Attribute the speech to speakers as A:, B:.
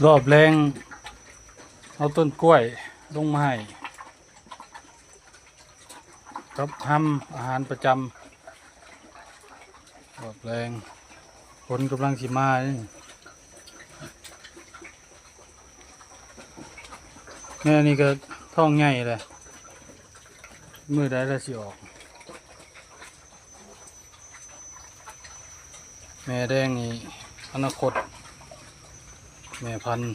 A: รอบแรงเอาต้นกล้วยลงมาให้ครับทำอาหารประจำรอบแรงฝนกำลังสิมานี่แม่นี่ก็ท้องใหญ่เลยมือได้แล้วสิออกแม่แดงนี่อนาคตแม่พันธุ์